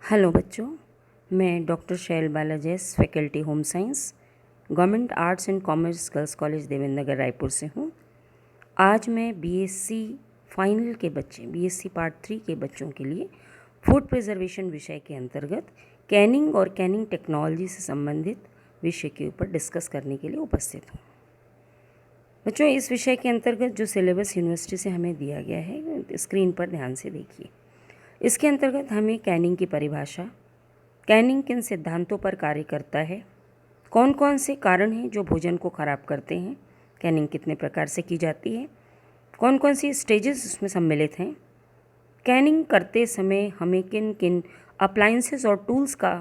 Hello बच्चों, मैं doctor Shail Balaji, faculty home science, government arts and commerce girls college Devendra Nagar Raipur से हूँ। आज मैं बीएससी फाइनल के बच्चे बीएससी पार्ट 3 के बच्चों के लिए फूड प्रिजर्वेशन विषय के अंतर्गत कैनिंग और कैनिंग टेक्नोलॉजी से संबंधित विषय के ऊपर डिस्कस करने के लिए उपस्थित हूँ। बच्चों, इस विषय के अंतर्गत जो सिलेबस यूनिवर्सिटी से हमें दिया गया है, स्क्रीन पर ध्यान से देखिए। इसके अंतर्गत हमें कैनिंग की परिभाषा, कैनिंग किन सिद्धांतों पर कार्य करता है, कौन कौन से कारण हैं जो भोजन को ख़राब करते हैं, कैनिंग कितने प्रकार से की जाती है, कौन कौन सी स्टेजेस उसमें सम्मिलित हैं, कैनिंग करते समय हमें किन किन अप्लायंसेस और टूल्स का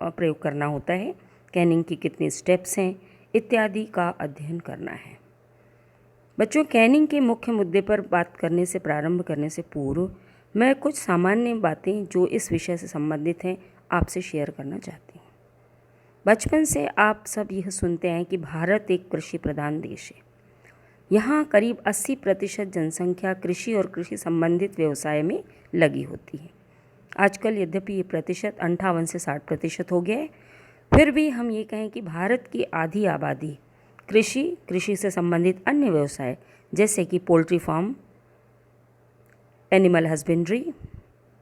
प्रयोग करना होता है, कैनिंग की कितने स्टेप्स हैं, इत्यादि का अध्ययन करना है। बच्चों, कैनिंग के मुख्य मुद्दे पर बात करने से प्रारंभ करने से पूर्व मैं कुछ सामान्य बातें जो इस विषय से संबंधित हैं आपसे शेयर करना चाहती हूँ। बचपन से आप सब यह सुनते हैं कि भारत एक कृषि प्रधान देश है। यहाँ करीब 80% जनसंख्या कृषि और कृषि संबंधित व्यवसाय में लगी होती है। आजकल यद्यपि ये प्रतिशत 58 से 60% हो गया है, फिर भी हम ये कहें कि भारत की आधी आबादी कृषि से संबंधित अन्य व्यवसाय जैसे कि poultry farm, animal husbandry,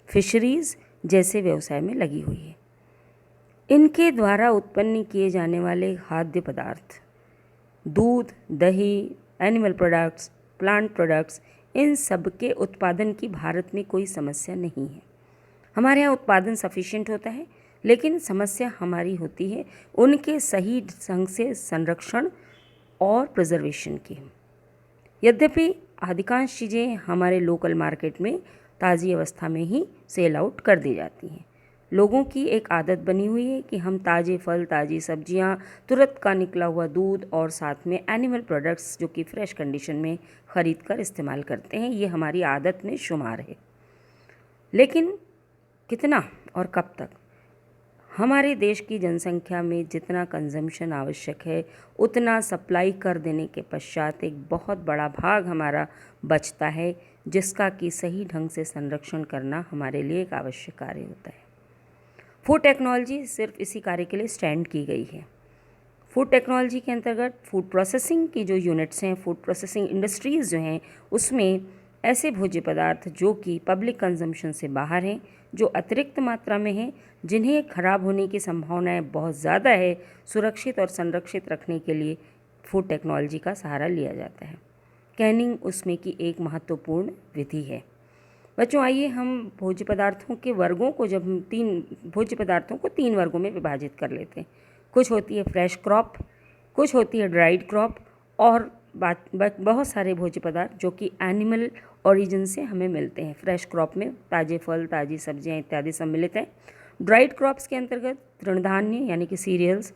fisheries जैसे व्यवसाय में लगी हुई है। इनके द्वारा उत्पन्न किए जाने वाले खाद्य पदार्थ, दूध, दही, एनिमल प्रोडक्ट्स, प्लांट प्रोडक्ट्स, इन सब के उत्पादन की भारत में कोई समस्या नहीं है। हमारे यहाँ उत्पादन सफिशिएंट होता है, लेकिन समस्या हमारी होती है उनके सही ढंग से संरक्षण और प्रिजर्वेशन की। यद्यपि अधिकांश चीज़ें हमारे लोकल मार्केट में ताज़ी अवस्था में ही सेल आउट कर दी जाती हैं। लोगों की एक आदत बनी हुई है कि हम ताज़े फल, ताज़ी सब्जियां, तुरंत का निकला हुआ दूध और साथ में एनिमल प्रोडक्ट्स जो कि फ्रेश कंडीशन में ख़रीद कर इस्तेमाल करते हैं। ये हमारी आदत में शुमार है। लेकिन कितना और कब तक? हमारे देश की जनसंख्या में जितना कंजम्पशन आवश्यक है उतना सप्लाई कर देने के पश्चात एक बहुत बड़ा भाग हमारा बचता है, जिसका कि सही ढंग से संरक्षण करना हमारे लिए एक आवश्यक कार्य होता है। फूड टेक्नोलॉजी सिर्फ इसी कार्य के लिए स्टैंड की गई है। फूड टेक्नोलॉजी के अंतर्गत फूड प्रोसेसिंग की जो यूनिट्स हैं, फूड प्रोसेसिंग इंडस्ट्रीज़ जो हैं, उसमें ऐसे भोज्य पदार्थ जो कि पब्लिक कंजम्पशन से बाहर हैं, जो अतिरिक्त मात्रा में हैं, जिन्हें खराब होने की संभावनाएं बहुत ज़्यादा है, सुरक्षित और संरक्षित रखने के लिए फूड टेक्नोलॉजी का सहारा लिया जाता है। कैनिंग उसमें की एक महत्वपूर्ण विधि है। बच्चों, आइए हम भोज्य पदार्थों के वर्गों को भोज्य पदार्थों को 3 वर्गों में विभाजित कर लेते हैं। कुछ होती है फ्रेश क्रॉप, कुछ होती है ड्राइड क्रॉप, और बहुत सारे भोज्य पदार्थ जो कि एनिमल ओरिजिन से हमें मिलते हैं। फ्रेश क्रॉप में ताज़े फल, ताज़ी सब्जियां इत्यादि सम्मिलित हैं। ड्राइड क्रॉप्स के अंतर्गत तृणधान्य यानी कि सीरियल्स,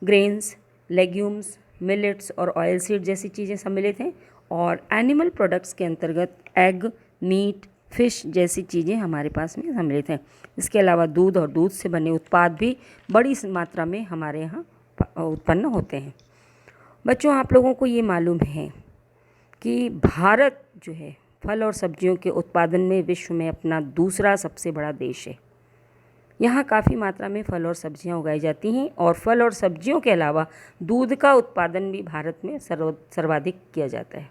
ग्रेन्स, लेग्यूम्स, मिलेट्स और ऑयल सीड जैसी चीज़ें सम्मिलित हैं। और एनिमल प्रोडक्ट्स के अंतर्गत एग, मीट, फिश जैसी चीज़ें हमारे पास में सम्मिलित हैं। इसके अलावा दूध और दूध से बने उत्पाद भी बड़ी मात्रा में हमारे यहाँ उत्पन्न होते हैं। बच्चों, आप लोगों को ये मालूम है कि भारत जो है फल और सब्जियों के उत्पादन में विश्व में अपना दूसरा सबसे बड़ा देश है। यहाँ काफ़ी मात्रा में फल और सब्जियाँ उगाई जाती हैं, और फल और सब्जियों के अलावा दूध का उत्पादन भी भारत में सर्वाधिक किया जाता है।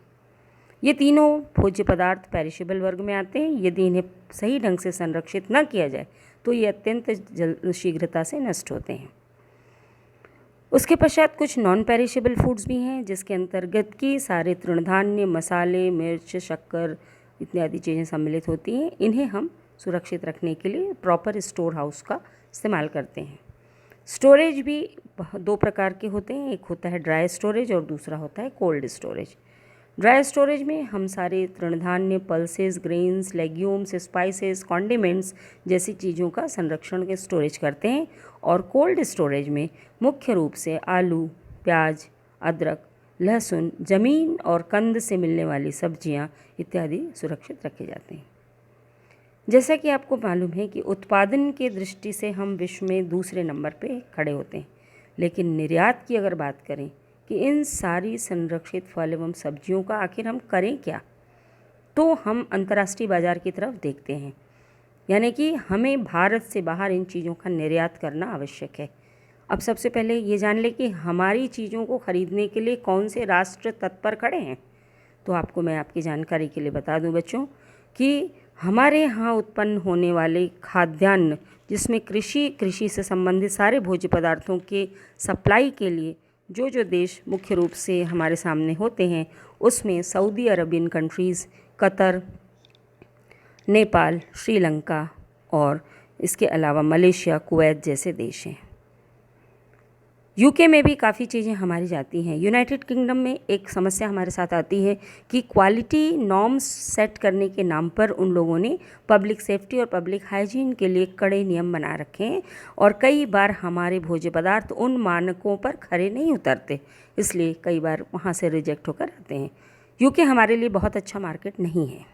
ये तीनों भोज्य पदार्थ पेरिशेबल वर्ग में आते हैं। यदि इन्हें सही ढंग से संरक्षित न किया जाए तो ये अत्यंत शीघ्रता से नष्ट होते हैं। उसके पश्चात कुछ नॉन पेरिशेबल फूड्स भी हैं, जिसके अंतर्गत की सारे तृणधान्य, मसाले, मिर्च, शक्कर इत्यादि चीज़ें सम्मिलित होती हैं। इन्हें हम सुरक्षित रखने के लिए प्रॉपर स्टोर हाउस का इस्तेमाल करते हैं। स्टोरेज भी 2 प्रकार के होते हैं। एक होता है ड्राई स्टोरेज और दूसरा होता है कोल्ड स्टोरेज। ड्राई स्टोरेज में हम सारे तृणधान्य, pulses, grains, legumes, spices, condiments जैसी चीज़ों का संरक्षण के स्टोरेज करते हैं। और कोल्ड स्टोरेज में मुख्य रूप से आलू, प्याज, अदरक, लहसुन, ज़मीन और कंद से मिलने वाली सब्जियां इत्यादि सुरक्षित रखे जाते हैं। जैसा कि आपको मालूम है कि उत्पादन की दृष्टि से हम विश्व में दूसरे नंबर पे खड़े होते हैं, लेकिन निर्यात की अगर बात करें कि इन सारी संरक्षित फल एवं सब्जियों का आखिर हम करें क्या, तो हम अंतर्राष्ट्रीय बाज़ार की तरफ देखते हैं। यानी कि हमें भारत से बाहर इन चीज़ों का निर्यात करना आवश्यक है। अब सबसे पहले ये जान लें कि हमारी चीज़ों को ख़रीदने के लिए कौन से राष्ट्र तत्पर खड़े हैं। तो आपको मैं आपकी जानकारी के लिए बता दूं बच्चों कि हमारे यहाँ उत्पन्न होने वाले खाद्यान्न, जिसमें कृषि से संबंधित सारे भोज्य पदार्थों के सप्लाई के लिए जो देश मुख्य रूप से हमारे सामने होते हैं, उसमें Saudi Arabian countries, Qatar, Nepal, Sri Lanka और इसके अलावा मलेशिया, कुवैत जैसे देश हैं। यूके में भी काफ़ी चीज़ें हमारी जाती हैं। यूनाइटेड किंगडम में एक समस्या हमारे साथ आती है कि क्वालिटी नॉर्म्स सेट करने के नाम पर उन लोगों ने पब्लिक सेफ्टी और पब्लिक हाइजीन के लिए कड़े नियम बना रखे हैं और कई बार हमारे भोज्य पदार्थ उन मानकों पर खरे नहीं उतरते, इसलिए कई बार वहाँ से रिजेक्ट होकर आते हैं। यूके हमारे लिए बहुत अच्छा मार्केट नहीं है,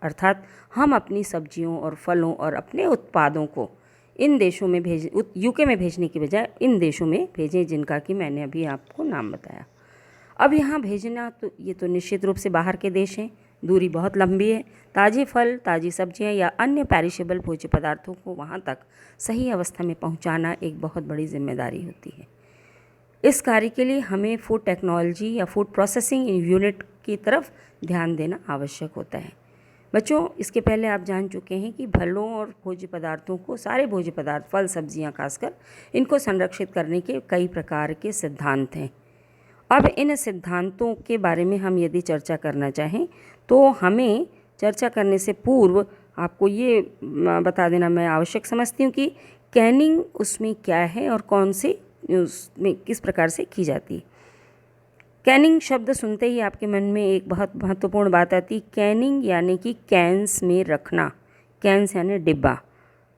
अर्थात हम अपनी सब्जियों और फलों और अपने उत्पादों को इन देशों में यूके में भेजने की बजाय इन देशों में भेजें जिनका कि मैंने अभी आपको नाम बताया। अब यहाँ भेजना तो ये तो निश्चित रूप से बाहर के देश हैं, दूरी बहुत लंबी है। ताज़े फल, ताज़ी सब्जियाँ या अन्य पेरिशेबल भोज्य पदार्थों को वहाँ तक सही अवस्था में पहुँचाना एक बहुत बड़ी जिम्मेदारी होती है। इस कार्य के लिए हमें फूड टेक्नोलॉजी या फूड प्रोसेसिंग यूनिट की तरफ ध्यान देना आवश्यक होता है। बच्चों, इसके पहले आप जान चुके हैं कि फलों और भोज्य पदार्थों को, सारे भोज्य पदार्थ, फल सब्जियां खासकर, इनको संरक्षित करने के कई प्रकार के सिद्धांत हैं। अब इन सिद्धांतों के बारे में हम यदि चर्चा करना चाहें तो हमें चर्चा करने से पूर्व आपको ये बता देना मैं आवश्यक समझती हूँ कि कैनिंग उसमें क्या है और कौन से उसमें किस प्रकार से की जाती है। कैनिंग शब्द सुनते ही आपके मन में एक बहुत महत्वपूर्ण बात आती है। कैनिंग यानी कि कैंस में रखना। कैंस यानी डिब्बा,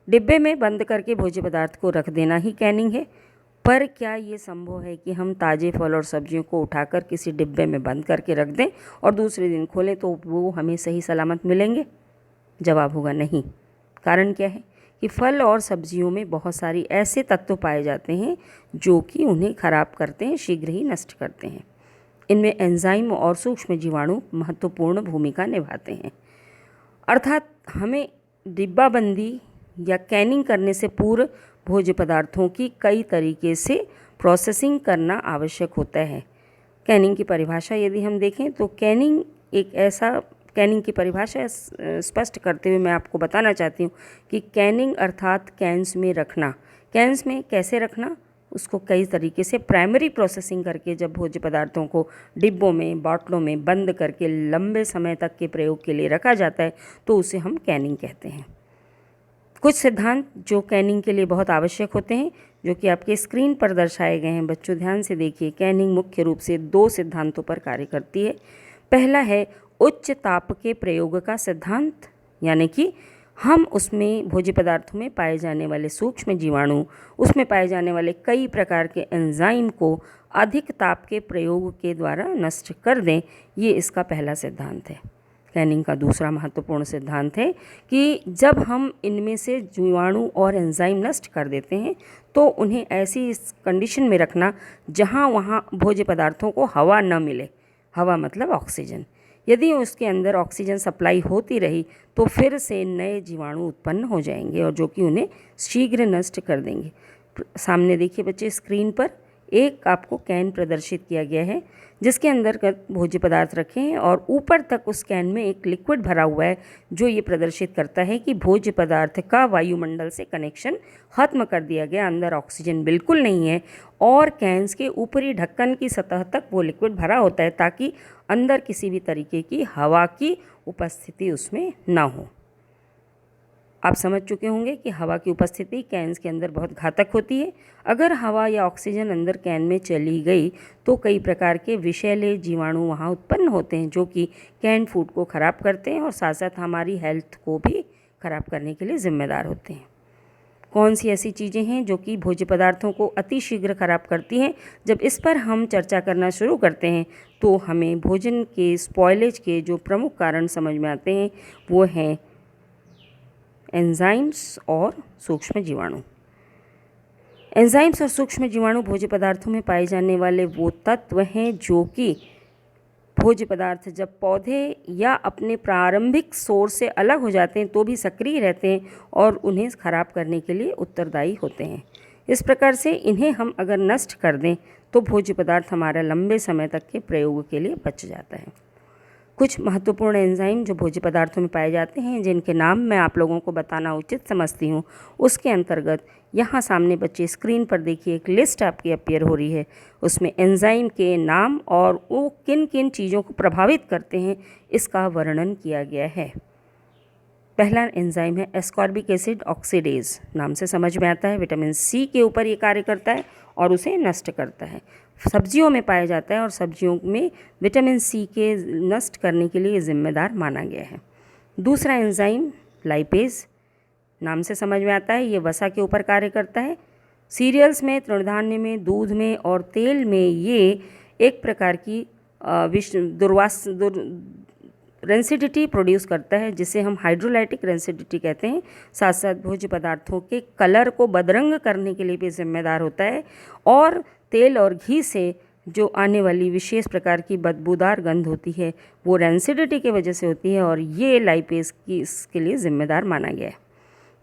डिब्बे में बंद करके भोज्य पदार्थ को रख देना ही कैनिंग है। पर क्या ये संभव है कि हम ताज़े फल और सब्जियों को उठाकर किसी डिब्बे में बंद करके रख दें और दूसरे दिन खोलें तो वो हमें सही सलामत मिलेंगे? जवाब होगा नहीं। कारण क्या है कि फल और सब्जियों में बहुत सारी ऐसे तत्व पाए जाते हैं जो कि उन्हें खराब करते हैं, शीघ्र ही नष्ट करते हैं। इनमें एंजाइम और सूक्ष्म जीवाणु महत्वपूर्ण भूमिका निभाते हैं। अर्थात हमें डिब्बाबंदी या कैनिंग करने से पूर्व भोज्य पदार्थों की कई तरीके से प्रोसेसिंग करना आवश्यक होता है। कैनिंग की परिभाषा यदि हम देखें तो कैनिंग की परिभाषा स्पष्ट करते हुए मैं आपको बताना चाहती हूँ कि कैनिंग अर्थात कैंस में रखना। कैंस में कैसे रखना, उसको कई तरीके से प्राइमरी प्रोसेसिंग करके जब भोज्य पदार्थों को डिब्बों में, बॉटलों में बंद करके लंबे समय तक के प्रयोग के लिए रखा जाता है तो उसे हम कैनिंग कहते हैं। कुछ सिद्धांत जो कैनिंग के लिए बहुत आवश्यक होते हैं, जो कि आपके स्क्रीन पर दर्शाए गए हैं, बच्चों ध्यान से देखिए। कैनिंग मुख्य रूप से 2 सिद्धांतों पर कार्य करती है। पहला है उच्च ताप के प्रयोग का सिद्धांत, यानी कि हम उसमें भोज्य पदार्थों में पाए जाने वाले सूक्ष्म जीवाणु, उसमें पाए जाने वाले कई प्रकार के एंजाइम को अधिक ताप के प्रयोग के द्वारा नष्ट कर दें। ये इसका पहला सिद्धांत है। कैनिंग का दूसरा महत्वपूर्ण सिद्धांत है कि जब हम इनमें से जीवाणु और एंजाइम नष्ट कर देते हैं तो उन्हें ऐसी कंडीशन में रखना जहाँ वहाँ भोज्य पदार्थों को हवा न मिले। हवा मतलब ऑक्सीजन। यदि उसके अंदर ऑक्सीजन सप्लाई होती रही तो फिर से नए जीवाणु उत्पन्न हो जाएंगे और जो कि उन्हें शीघ्र नष्ट कर देंगे। सामने देखिए बच्चे, स्क्रीन पर एक आपको कैन प्रदर्शित किया गया है जिसके अंदर भोज्य पदार्थ रखे हैं और ऊपर तक उस कैन में एक लिक्विड भरा हुआ है जो ये प्रदर्शित करता है कि भोज्य पदार्थ का वायुमंडल से कनेक्शन खत्म कर दिया गया, अंदर ऑक्सीजन बिल्कुल नहीं है और कैन्स के ऊपरी ढक्कन की सतह तक वो लिक्विड भरा होता है ताकि अंदर किसी भी तरीके की हवा की उपस्थिति उसमें ना हो। आप समझ चुके होंगे कि हवा की उपस्थिति कैन्स के अंदर बहुत घातक होती है। अगर हवा या ऑक्सीजन अंदर कैन में चली गई तो कई प्रकार के विषैले जीवाणु वहाँ उत्पन्न होते हैं जो कि कैन फूड को ख़राब करते हैं और साथ साथ हमारी हेल्थ को भी ख़राब करने के लिए ज़िम्मेदार होते हैं। कौन सी ऐसी चीज़ें हैं जो कि भोज्य पदार्थों को अति शीघ्र खराब करती हैं? जब इस पर हम चर्चा करना शुरू करते हैं तो हमें भोजन के स्पॉयलेज के जो प्रमुख कारण समझ में आते हैं वो हैं एंजाइम्स और सूक्ष्म जीवाणु। एंजाइम्स और सूक्ष्म जीवाणु भोज्य पदार्थों में पाए जाने वाले वो तत्व हैं जो कि भोज्य पदार्थ जब पौधे या अपने प्रारंभिक सोर्स से अलग हो जाते हैं तो भी सक्रिय रहते हैं और उन्हें खराब करने के लिए उत्तरदायी होते हैं। इस प्रकार से इन्हें हम अगर नष्ट कर दें तो भोज्य पदार्थ हमारा लंबे समय तक के प्रयोग के लिए बच जाता है। कुछ महत्वपूर्ण एंजाइम जो भोज्य पदार्थों में पाए जाते हैं, जिनके नाम मैं आप लोगों को बताना उचित समझती हूँ, उसके अंतर्गत यहाँ सामने बच्चे स्क्रीन पर देखिए एक लिस्ट आपकी अपीयर हो रही है। उसमें एंजाइम के नाम और वो किन किन चीज़ों को प्रभावित करते हैं इसका वर्णन किया गया है। पहला एंजाइम है एस्कॉर्बिक एसिड ऑक्सीडेज। नाम से समझ में आता है विटामिन सी के ऊपर ये कार्य करता है और उसे नष्ट करता है। सब्जियों में पाया जाता है और सब्जियों में विटामिन सी के नष्ट करने के लिए जिम्मेदार माना गया है। दूसरा एंजाइम लाइपेज। नाम से समझ में आता है ये वसा के ऊपर कार्य करता है। सीरियल्स में, तृणधान्य में, दूध में और तेल में ये एक प्रकार की रेंसिडिटी प्रोड्यूस करता है, जिसे हम हाइड्रोलाइटिक रेंसिडिटी कहते हैं। साथ साथ भोज्य पदार्थों के कलर को बदरंग करने के लिए भी जिम्मेदार होता है और तेल और घी से जो आने वाली विशेष प्रकार की बदबूदार गंध होती है वो रेंसिडिटी की वजह से होती है और ये लाइपेज की इसके लिए जिम्मेदार माना गया है।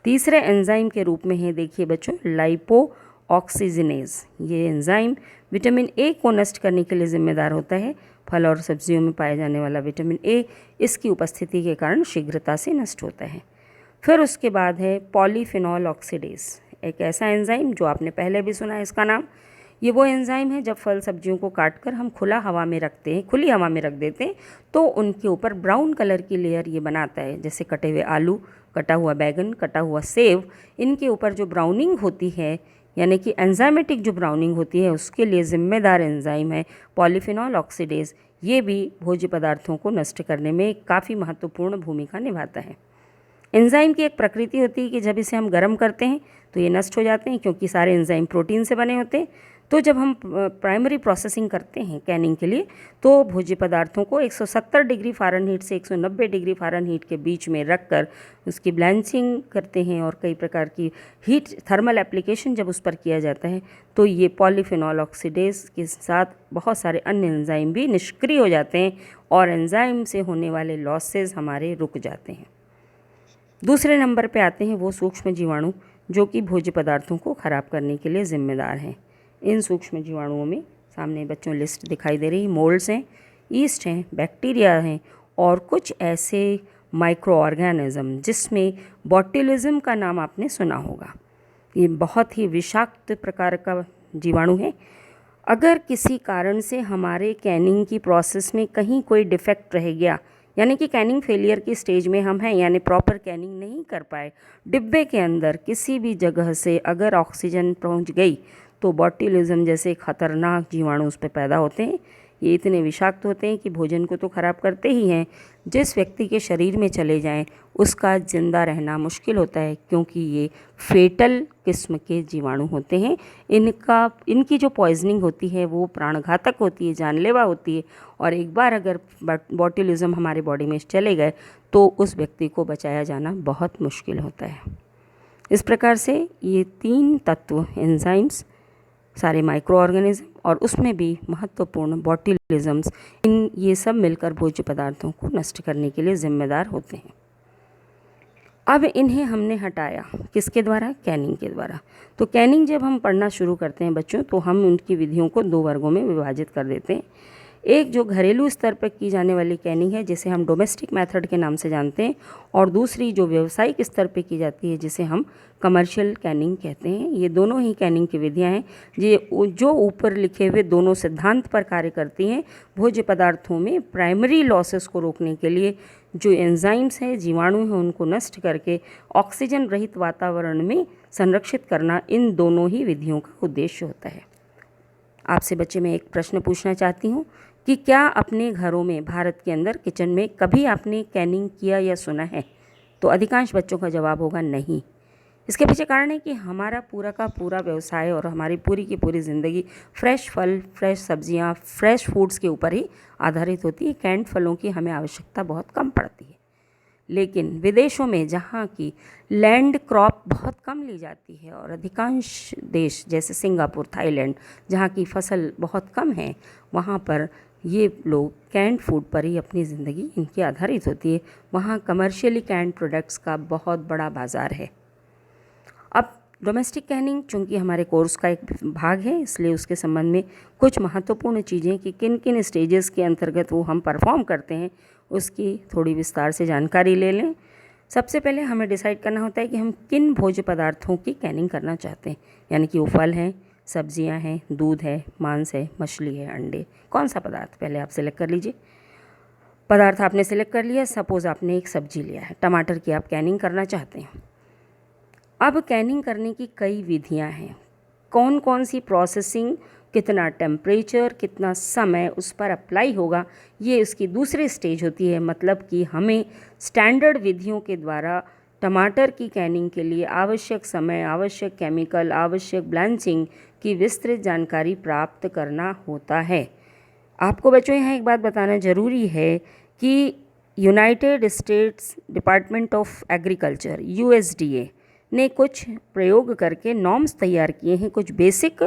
तीसरे एंजाइम के रूप में है देखिए बच्चों लाइपो ऑक्सीजनेज। ये एंजाइम विटामिन ए को नष्ट करने के लिए जिम्मेदार होता है। फल और सब्जियों में पाया जाने वाला विटामिन ए इसकी उपस्थिति के कारण शीघ्रता से नष्ट होता है। फिर उसके बाद है पॉलीफिनॉल ऑक्सीडेज, एक ऐसा एंजाइम जो आपने पहले भी सुना है इसका नाम। ये वो एंजाइम है जब फल सब्जियों को काटकर हम खुली हवा में रख देते हैं तो उनके ऊपर ब्राउन कलर की लेयर ये बनाता है। जैसे कटे हुए आलू, कटा हुआ बैगन, कटा हुआ सेब, इनके ऊपर जो ब्राउनिंग होती है यानी कि एंजाइमेटिक जो ब्राउनिंग होती है उसके लिए ज़िम्मेदार एंजाइम है पॉलीफिनॉल ऑक्सीडेज। ये भी भोज्य पदार्थों को नष्ट करने में काफ़ी महत्वपूर्ण भूमिका निभाता है। एंजाइम की एक प्रकृति होती है कि जब इसे हम गर्म करते हैं तो ये नष्ट हो जाते हैं, क्योंकि सारे एंजाइम प्रोटीन से बने होते हैं। तो जब हम प्राइमरी प्रोसेसिंग करते हैं कैनिंग के लिए तो भोज्य पदार्थों को 170 डिग्री फ़ारेनहीट से 190 डिग्री फ़ारेनहीट के बीच में रखकर उसकी ब्लैंचिंग करते हैं और कई प्रकार की हीट थर्मल एप्लीकेशन जब उस पर किया जाता है तो ये पॉलीफिनॉल ऑक्सीडेज के साथ बहुत सारे अन्य एंजाइम भी निष्क्रिय हो जाते हैं और एंजाइम से होने वाले लॉसेज हमारे रुक जाते हैं। दूसरे नंबर पे आते हैं वो सूक्ष्म जीवाणु जो कि भोज्य पदार्थों को ख़राब करने के लिए ज़िम्मेदार हैं। इन सूक्ष्म जीवाणुओं में सामने बच्चों लिस्ट दिखाई दे रही, मोल्ड्स हैं, ईस्ट हैं, बैक्टीरिया हैं और कुछ ऐसे माइक्रो ऑर्गेनिज्म जिसमें बॉट्युलिज्म का नाम आपने सुना होगा। ये बहुत ही विषाक्त प्रकार का जीवाणु है। अगर किसी कारण से हमारे कैनिंग की प्रोसेस में कहीं कोई डिफेक्ट रह गया, यानी कि कैनिंग फेलियर की स्टेज में हम हैं, यानी प्रॉपर कैनिंग नहीं कर पाए, डिब्बे के अंदर किसी भी जगह से अगर ऑक्सीजन पहुंच गई तो बॉट्युलिज्म जैसे खतरनाक जीवाणु उस पर पैदा होते हैं। ये इतने विषाक्त होते हैं कि भोजन को तो ख़राब करते ही हैं, जिस व्यक्ति के शरीर में चले जाएं उसका जिंदा रहना मुश्किल होता है, क्योंकि ये फेटल किस्म के जीवाणु होते हैं। इनकी जो पॉइजनिंग होती है वो प्राणघातक होती है, जानलेवा होती है और एक बार अगर बॉट्युलिज्म हमारे बॉडी में चले गए तो उस व्यक्ति को बचाया जाना बहुत मुश्किल होता है। इस प्रकार से ये 3 तत्व एंजाइम्स, सारे माइक्रो ऑर्गेनिज्म और उसमें भी महत्वपूर्ण बॉट्युलिज्म्स, ये सब मिलकर भोज्य पदार्थों को नष्ट करने के लिए जिम्मेदार होते हैं। अब इन्हें हमने हटाया किसके द्वारा? कैनिंग के द्वारा। तो कैनिंग जब हम पढ़ना शुरू करते हैं बच्चों तो हम उनकी विधियों को 2 वर्गों में विभाजित कर देते हैं। एक जो घरेलू स्तर पर की जाने वाली कैनिंग है जिसे हम डोमेस्टिक मेथड के नाम से जानते हैं, और दूसरी जो व्यावसायिक स्तर पर की जाती है जिसे हम कमर्शियल कैनिंग कहते हैं। ये दोनों ही कैनिंग की विधियां हैं जो ऊपर लिखे हुए दोनों सिद्धांत पर कार्य करती हैं। भोज्य पदार्थों में प्राइमरी लॉसेस को रोकने के लिए जो एंजाइम्स हैं, जीवाणु हैं, उनको नष्ट करके ऑक्सीजन रहित वातावरण में संरक्षित करना, इन दोनों ही विधियों का उद्देश्य होता है। आपसे बच्चे मैं एक प्रश्न पूछना चाहती हूँ कि क्या अपने घरों में, भारत के अंदर किचन में कभी आपने कैनिंग किया या सुना है? तो अधिकांश बच्चों का जवाब होगा नहीं। इसके पीछे कारण है कि हमारा पूरा का पूरा व्यवसाय और हमारी पूरी की पूरी ज़िंदगी फ्रेश फल, फ्रेश सब्जियां, फ्रेश फूड्स के ऊपर ही आधारित होती है। कैंड फलों की हमें आवश्यकता बहुत कम पड़ती है। लेकिन विदेशों में जहाँ की लैंड क्रॉप बहुत कम ली जाती है और अधिकांश देश जैसे सिंगापुर, थाईलैंड, जहाँ की फसल बहुत कम है, वहाँ पर ये लोग कैंड फूड पर ही अपनी ज़िंदगी इनकी आधारित होती है। वहाँ कमर्शियली कैंड प्रोडक्ट्स का बहुत बड़ा बाज़ार है। अब डोमेस्टिक कैनिंग चूँकि हमारे कोर्स का एक भाग है, इसलिए उसके संबंध में कुछ महत्वपूर्ण चीज़ें कि किन किन स्टेजेस के अंतर्गत वो हम परफॉर्म करते हैं, उसकी थोड़ी विस्तार से जानकारी ले लें। सबसे पहले हमें डिसाइड करना होता है कि हम किन भोज्य पदार्थों की कैनिंग करना चाहते हैं, यानी कि वो फल हैं, सब्जियां हैं, दूध है, मांस है, मछली है, अंडे, कौन सा पदार्थ पहले आप सिलेक्ट कर लीजिए। पदार्थ आपने सिलेक्ट कर लिया। सपोज़ आपने एक सब्जी लिया है, टमाटर की आप कैनिंग करना चाहते हैं। अब कैनिंग करने की कई विधियां हैं। कौन कौन सी प्रोसेसिंग, कितना टेम्परेचर, कितना समय उस पर अप्लाई होगा, ये उसकी दूसरी स्टेज होती है। मतलब कि हमें स्टैंडर्ड विधियों के द्वारा टमाटर की कैनिंग के लिए आवश्यक समय, आवश्यक केमिकल, आवश्यक ब्लांचिंग की विस्तृत जानकारी प्राप्त करना होता है। आपको बच्चों यहाँ एक बात बताना ज़रूरी है कि United states department of agriculture USDA ने कुछ प्रयोग करके नॉर्म्स तैयार किए हैं, कुछ बेसिक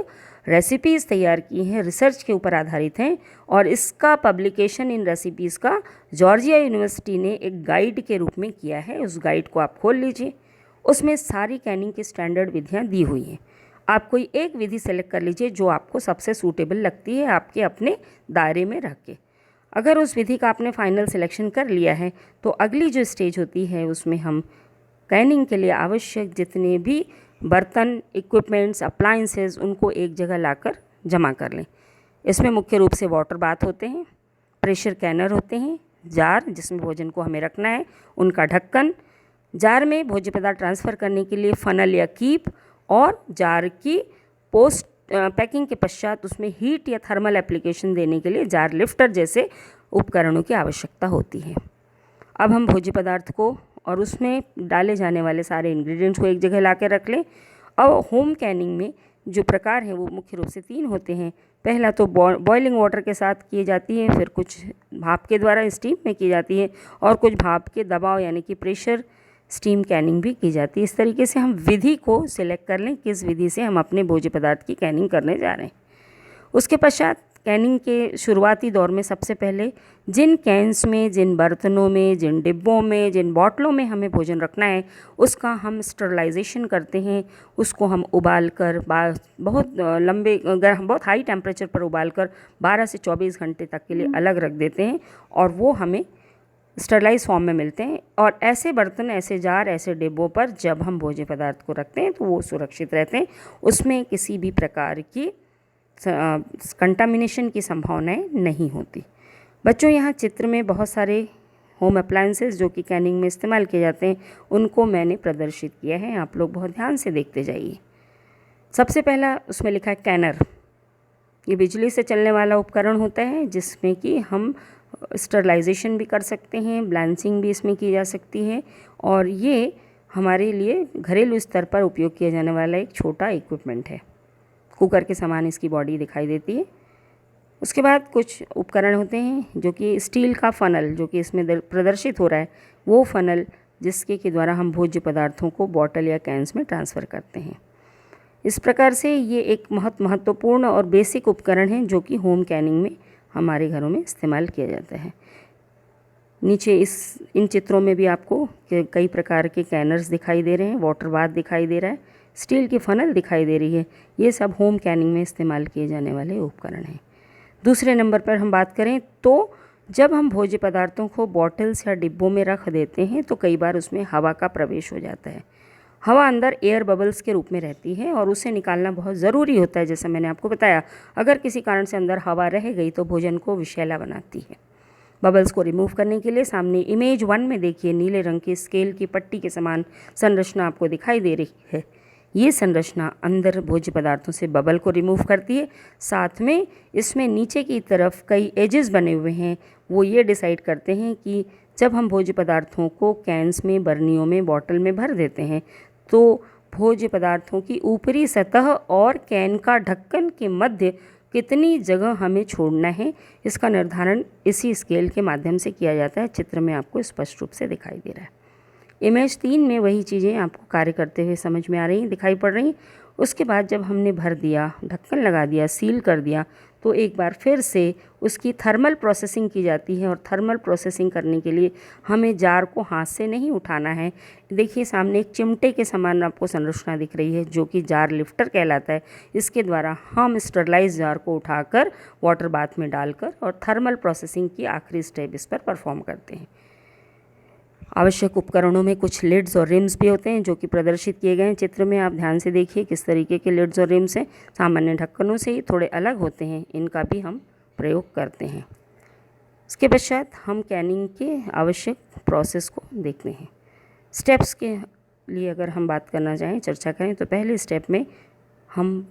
रेसिपीज़ तैयार की हैं, रिसर्च के ऊपर आधारित हैं। और इसका पब्लिकेशन इन रेसिपीज़ का जॉर्जिया यूनिवर्सिटी ने एक गाइड के रूप में किया है। उस गाइड को आप खोल लीजिए, उसमें सारी कैनिंग की स्टैंडर्ड विधियाँ दी हुई हैं। आप कोई एक विधि सेलेक्ट कर लीजिए जो आपको सबसे सूटेबल लगती है आपके अपने दायरे में रख के। अगर उस विधि का आपने फाइनल सिलेक्शन कर लिया है तो अगली जो स्टेज होती है उसमें हम कैनिंग के लिए आवश्यक जितने भी बर्तन, इक्विपमेंट्स, अप्लायंसेस, उनको एक जगह लाकर जमा कर लें। इसमें मुख्य रूप से वाटर बाथ होते हैं, प्रेशर कैनर होते हैं, जार जिसमें भोजन को हमें रखना है, उनका ढक्कन, जार में भोज्य पदार्थ ट्रांसफ़र करने के लिए फनल या कीप, और जार की पोस्ट पैकिंग के पश्चात उसमें हीट या थर्मल एप्लीकेशन देने के लिए जार लिफ्टर जैसे उपकरणों की आवश्यकता होती है। अब हम भोज्य पदार्थ को और उसमें डाले जाने वाले सारे इंग्रेडिएंट्स को एक जगह ला के रख लें। अब होम कैनिंग में जो प्रकार हैं वो मुख्य रूप से 3 होते हैं। पहला तो बॉइलिंग वाटर के साथ की जाती है, फिर कुछ भाप के द्वारा स्टीम में की जाती है, और कुछ भाप के दबाव यानी कि प्रेशर स्टीम कैनिंग भी की जाती है। इस तरीके से हम विधि को सिलेक्ट कर लें किस विधि से हम अपने भोज्य पदार्थ की कैनिंग करने जा रहे हैं। उसके पश्चात कैनिंग के शुरुआती दौर में सबसे पहले जिन कैंस में, जिन बर्तनों में, जिन डिब्बों में, जिन बॉटलों में हमें भोजन रखना है उसका हम स्टरलाइजेशन करते हैं। उसको हम उबाल कर बहुत हाई टेम्परेचर पर उबाल कर 12 से 24 घंटे तक के लिए अलग रख देते हैं, और वो हमें स्टरलाइज फॉर्म में मिलते हैं। और ऐसे बर्तन, ऐसे जार, ऐसे डिब्बों पर जब हम भोज्य पदार्थ को रखते हैं तो वो सुरक्षित रहते हैं, उसमें किसी भी प्रकार की कंटामिनेशन की संभावनाएं नहीं होती। बच्चों, यहाँ चित्र में बहुत सारे होम अप्लायंसेस जो कि कैनिंग में इस्तेमाल किए जाते हैं उनको मैंने प्रदर्शित किया है, आप लोग बहुत ध्यान से देखते जाइए। सबसे पहला उसमें लिखा है कैनर। ये बिजली से चलने वाला उपकरण होता है जिसमें कि हम स्टरलाइजेशन भी कर सकते हैं, ब्लांचिंग भी इसमें की जा सकती है, और ये हमारे लिए घरेलू स्तर पर उपयोग किया जाने वाला एक छोटा इक्विपमेंट है। कुकर के समान इसकी बॉडी दिखाई देती है। उसके बाद कुछ उपकरण होते हैं जो कि स्टील का फ़नल, जो कि इसमें प्रदर्शित हो रहा है, वो फ़नल जिसके के द्वारा हम भोज्य पदार्थों को बॉटल या कैंस में ट्रांसफ़र करते हैं। इस प्रकार से ये एक महत्वपूर्ण और बेसिक उपकरण है जो कि होम कैनिंग में हमारे घरों में इस्तेमाल किया जाता है। नीचे इन चित्रों में भी आपको कई प्रकार के कैनर्स दिखाई दे रहे हैं, वाटर बाथ दिखाई दे रहा है, स्टील की फ़नल दिखाई दे रही है। ये सब होम कैनिंग में इस्तेमाल किए जाने वाले उपकरण हैं। दूसरे नंबर पर हम बात करें तो जब हम भोज्य पदार्थों को बॉटल्स या डिब्बों में रख देते हैं तो कई बार उसमें हवा का प्रवेश हो जाता है। हवा अंदर एयर बबल्स के रूप में रहती है और उसे निकालना बहुत ज़रूरी होता है। जैसा मैंने आपको बताया, अगर किसी कारण से अंदर हवा रह गई तो भोजन को विषैला बनाती है। बबल्स को रिमूव करने के लिए सामने इमेज 1 में देखिए नीले रंग की स्केल की पट्टी के समान संरचना आपको दिखाई दे रही है। ये संरचना अंदर भोज्य पदार्थों से बबल को रिमूव करती है। साथ में इसमें नीचे की तरफ कई एजेस बने हुए हैं, वो ये डिसाइड करते हैं कि जब हम भोज्य पदार्थों को कैंस में, बर्नियों में, बॉटल में भर देते हैं तो भोज्य पदार्थों की ऊपरी सतह और कैन का ढक्कन के मध्य कितनी जगह हमें छोड़ना है, इसका निर्धारण इसी स्केल के माध्यम से किया जाता है। चित्र में आपको स्पष्ट रूप से दिखाई दे रहा है। इमेज 3 में वही चीज़ें आपको कार्य करते हुए समझ में आ रही, दिखाई पड़ रही। उसके बाद जब हमने भर दिया, ढक्कन लगा दिया, सील कर दिया, तो एक बार फिर से उसकी थर्मल प्रोसेसिंग की जाती है। और थर्मल प्रोसेसिंग करने के लिए हमें जार को हाथ से नहीं उठाना है। देखिए सामने एक चिमटे के समान आपको संरचना दिख रही है जो कि जार लिफ्टर कहलाता है। इसके द्वारा हम स्टरलाइज जार को उठाकर वाटर बाथ में डालकर और थर्मल प्रोसेसिंग की आखिरी स्टेप इस पर परफॉर्म करते हैं। आवश्यक उपकरणों में कुछ लिड्स और रिम्स भी होते हैं जो कि प्रदर्शित किए गए हैं चित्र में। आप ध्यान से देखिए किस तरीके के लिड्स और रिम्स हैं। सामान्य ढक्कनों से ही थोड़े अलग होते हैं, इनका भी हम प्रयोग करते हैं। इसके पश्चात हम कैनिंग के आवश्यक प्रोसेस को देखते हैं। स्टेप्स के लिए अगर हम बात करना चाहें, चर्चा करें, तो पहले स्टेप में हम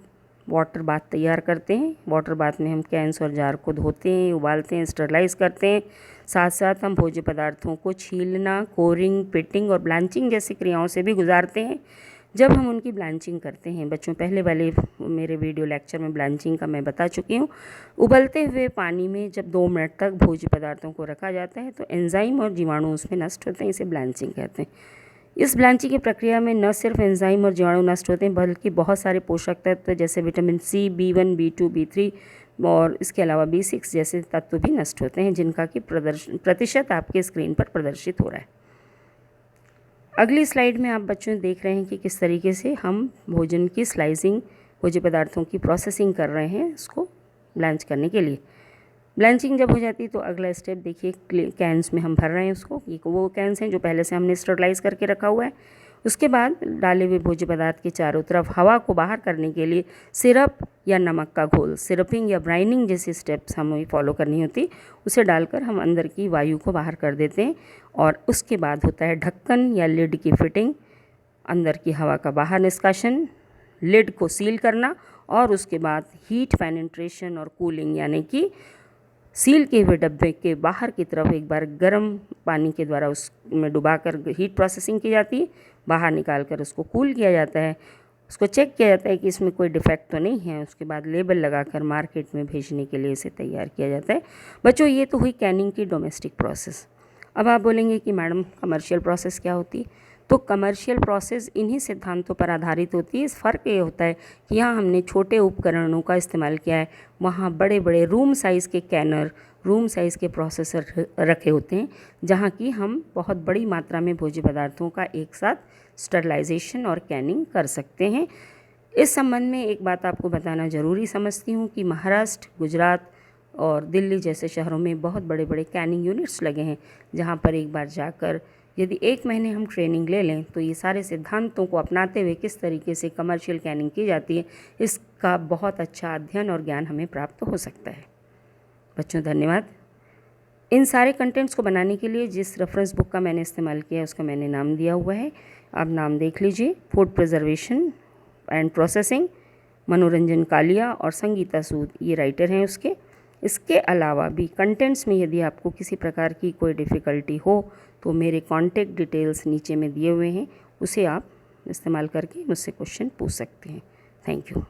वाटर बाथ तैयार करते हैं। वाटर बाथ में हम कैंस और जार को धोते हैं, उबालते हैं, स्टरलाइज करते हैं। साथ साथ हम भोज्य पदार्थों को छीलना, कोरिंग, पिटिंग और ब्लांचिंग जैसी क्रियाओं से भी गुजारते हैं। जब हम उनकी ब्लांचिंग करते हैं, बच्चों पहले वाले मेरे वीडियो लेक्चर में ब्लांचिंग का मैं बता चुकी हूँ। उबलते हुए पानी में जब 2 मिनट तक भोज्य पदार्थों को रखा जाता है तो एंजाइम और जीवाणु उसमें नष्ट होते हैं, इसे ब्लांचिंग कहते हैं। इस ब्लांचिंग की प्रक्रिया में न सिर्फ एंजाइम और जीवाणु नष्ट होते हैं बल्कि बहुत सारे पोषक तत्व जैसे vitamin C, B1, B2, B3 और इसके अलावा B6 जैसे तत्व भी नष्ट होते हैं, जिनका कि प्रतिशत आपके स्क्रीन पर प्रदर्शित हो रहा है। अगली स्लाइड में आप बच्चों देख रहे हैं कि किस तरीके से हम भोजन की स्लाइसिंग, भोज्य पदार्थों की प्रोसेसिंग कर रहे हैं इसको ब्लांच करने के लिए। ब्लांचिंग जब हो जाती है तो अगला स्टेप देखिए, कैंस में हम भर रहे हैं उसको। ये वो कैंस हैं जो पहले से हमने स्टरलाइज करके रखा हुआ है। उसके बाद डाले हुए भोज्य पदार्थ के चारों तरफ हवा को बाहर करने के लिए सिरप या नमक का घोल, सिरपिंग या ब्राइनिंग जैसी स्टेप्स हमें फॉलो करनी होती, उसे डालकर हम अंदर की वायु को बाहर कर देते हैं। और उसके बाद होता है ढक्कन या लिड की फिटिंग, अंदर की हवा का बाहर निष्कासन, लिड को सील करना और उसके बाद हीट पेनिट्रेशन और कूलिंग, यानी कि सील किए हुए डब्बे के बाहर की तरफ एक बार गर्म पानी के द्वारा उसमें डुबाकर हीट प्रोसेसिंग की जाती है, बाहर निकाल कर उसको कूल किया जाता है, उसको चेक किया जाता है कि इसमें कोई डिफेक्ट तो नहीं है। उसके बाद लेबल लगाकर मार्केट में भेजने के लिए इसे तैयार किया जाता है। बच्चों ये तो हुई कैनिंग की डोमेस्टिक प्रोसेस। अब आप बोलेंगे कि मैडम कमर्शियल प्रोसेस क्या होती है? तो कमर्शियल प्रोसेस इन्हीं सिद्धांतों पर आधारित होती है। इस फ़र्क ये होता है कि यहाँ हमने छोटे उपकरणों का इस्तेमाल किया है, वहाँ बड़े बड़े रूम साइज़ के कैनर, रूम साइज़ के प्रोसेसर रखे होते हैं, जहाँ की हम बहुत बड़ी मात्रा में भोज्य पदार्थों का एक साथ स्टरलाइजेशन और कैनिंग कर सकते हैं। इस संबंध में एक बात आपको बताना ज़रूरी समझती हूँ कि महाराष्ट्र, गुजरात और दिल्ली जैसे शहरों में बहुत बड़े बड़े कैनिंग यूनिट्स लगे हैं, जहाँ पर एक बार जाकर यदि 1 महीने हम ट्रेनिंग ले लें तो ये सारे सिद्धांतों को अपनाते हुए किस तरीके से कमर्शियल कैनिंग की जाती है, इसका बहुत अच्छा अध्ययन और ज्ञान हमें प्राप्त हो सकता है। बच्चों धन्यवाद। इन सारे कंटेंट्स को बनाने के लिए जिस रेफरेंस बुक का मैंने इस्तेमाल किया है उसका मैंने नाम दिया हुआ है, आप नाम देख लीजिए। फूड प्रिजर्वेशन एंड प्रोसेसिंग, मनोरंजन कालिया और संगीता सूद ये राइटर हैं उसके। इसके अलावा भी कंटेंट्स में यदि आपको किसी प्रकार की कोई डिफ़िकल्टी हो तो मेरे कॉन्टैक्ट डिटेल्स नीचे में दिए हुए हैं, उसे आप इस्तेमाल करके मुझसे क्वेश्चन पूछ सकते हैं। Thank you.